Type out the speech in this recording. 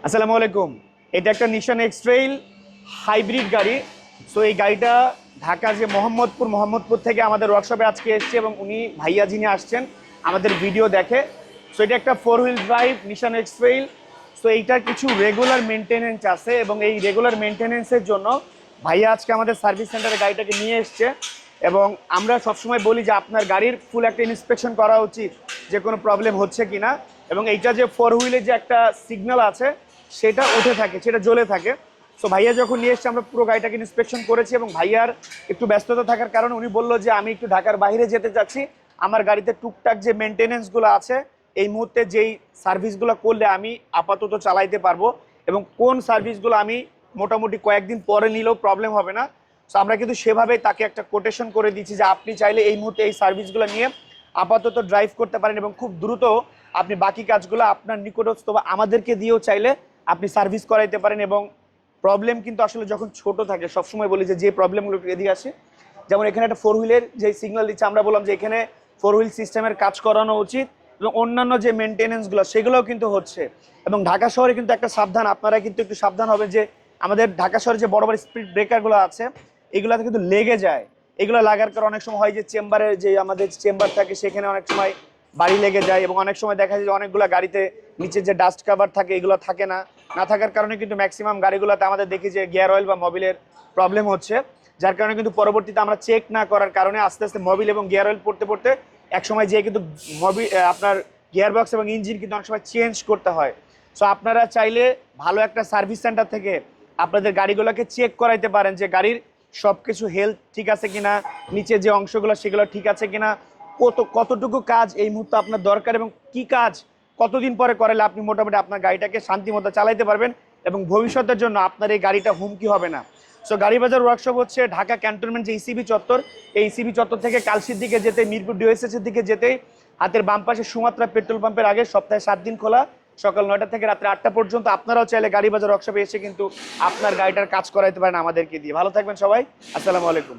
আসসালামু আলাইকুম। এটা একটা নিশান এক্সট্রেইল হাইব্রিড গাড়ি। সো এই গাড়িটা ঢাকার যে মোহাম্মদপুর থেকে আমাদের ওয়ার্কশপে আজকে এসছে এবং উনি ভাইয়া যিনি আসছেন আমাদের ভিডিও দেখে। সো এটা একটা 4 হুইল ড্রাইভ নিশান এক্সট্রেইল। সো এইটার কিছু রেগুলার মেনটেনেন্স আছে এবং এই রেগুলার মেনটেনেন্সের জন্য ভাইয়া আজকে আমাদের সার্ভিস সেন্টারে গাড়িটাকে নিয়ে এসছে। এবং আমরা সবসময় বলি যে আপনার গাড়ির ফুল একটা ইন্সপেকশন করা উচিত যে কোনো প্রবলেম হচ্ছে কিনা। এবং এইটা যে 4 হুইলে যে একটা সিগন্যাল আছে সেটা উঠে থাকে, সেটা জ্বলে থাকে। সো ভাইয়া যখন নিয়ে এসছে আমরা পুরো গাড়িটাকে ইন্সপেকশন করেছি এবং ভাইয়ার একটু ব্যস্ততা থাকার কারণে উনি বললো যে আমি একটু ঢাকার বাইরে যেতে চাচ্ছি, আমার গাড়িতে টুকটাক যে মেনটেনেন্সগুলো আছে এই মুহূর্তে যেই সার্ভিসগুলো করলে আমি আপাতত চালাইতে পারবো এবং কোন সার্ভিসগুলো আমি মোটামুটি কয়েকদিন পরে নিলেও প্রবলেম হবে না। সো আমরা কিন্তু সেভাবেই তাকে একটা কোটেশন করে দিচ্ছি যে আপনি চাইলে এই মুহূর্তে এই সার্ভিসগুলো নিয়ে আপাতত ড্রাইভ করতে পারেন এবং খুব দ্রুত আপনি বাকি কাজগুলো আপনার নিকটস্থ বা আমাদেরকে দিয়েও চাইলে আপনি সার্ভিস করাইতে পারেন। এবং প্রবলেম কিন্তু আসলে যখন ছোট থাকে সবসময় বলি যে প্রবলেমগুলো এদিকে আসে, যেমন এখানে একটা 4 হুইলের যে সিগন্যাল দিচ্ছে আমরা বললাম যে এখানে 4 হুইল সিস্টেমের কাজ করানো উচিত এবং অন্যান্য যে মেনটেনেন্সগুলো সেগুলোও কিন্তু হচ্ছে। এবং ঢাকা শহরে কিন্তু একটা সাবধান, আপনারা কিন্তু একটু সাবধান হবে যে আমাদের ঢাকা শহরে যে বড় বড় স্পিড ব্রেকারগুলো আছে এগুলোতে কিন্তু লেগে যায়। এগুলো লাগার কারণে অনেক সময় হয় যে চেম্বারে যে আমাদের চেম্বার থাকে সেখানে অনেক সময় বাড়ি লেগে যায় এবং অনেক সময় দেখা যায় যে অনেকগুলো গাড়িতে নিচে যে ডাস্ট কাভার থাকে এগুলো থাকে না, না থাকার কারণে কিন্তু ম্যাক্সিমাম গাড়িগুলোতে আমাদের দেখি যে গিয়ার অয়েল বা মোবিলের প্রবলেম হচ্ছে, যার কারণে কিন্তু পরবর্তীতে আমরা চেক না করার কারণে আস্তে আস্তে মোবিল এবং গিয়ার অয়েল পড়তে পড়তে একসময় যেয়ে কিন্তু আপনার গিয়ার বক্স এবং ইঞ্জিন কিন্তু অনেক সময় চেঞ্জ করতে হয়। সো আপনারা চাইলে ভালো একটা সার্ভিস সেন্টার থেকে আপনাদের গাড়িগুলোকে চেক করাইতে পারেন যে গাড়ির সব কিছু হেলথ ঠিক আছে কিনা, নিচে যে অংশগুলো সেগুলো ঠিক আছে কিনা, কতটুকু কাজ এই মুহূর্তে আপনার দরকার এবং কি কাজ কতদিন পরে করালে আপনি মোটামুটি আপনার গাড়িটাকে শান্তিমতো চালাইতে পারবেন এবং ভবিষ্যতের জন্য আপনার এই গাড়িটা হুমকি হবে না। সো গাড়ি বাজার ওয়ার্কশপ হচ্ছে ঢাকা ক্যান্টনমেন্ট যে ইসিবি চত্বর, এই ইসিবি চত্বর থেকে কালশির দিকে যেতে মিরপুর ডিওএসএস এর দিকে যেতেই হাতের বাম পাশে সুমাত্রা পেট্রোল পাম্পের আগে সপ্তাহে 7 দিন খোলা, সকাল 9টা থেকে রাত্রে 8টা পর্যন্ত। আপনারাও চাইলে গাড়ি বাজার ওয়ার্কশপে এসে কিন্তু আপনার গাড়িটার কাজ করাইতে পারেন আমাদেরকে দিয়ে। ভালো থাকবেন সবাই, আসসালামু আলাইকুম।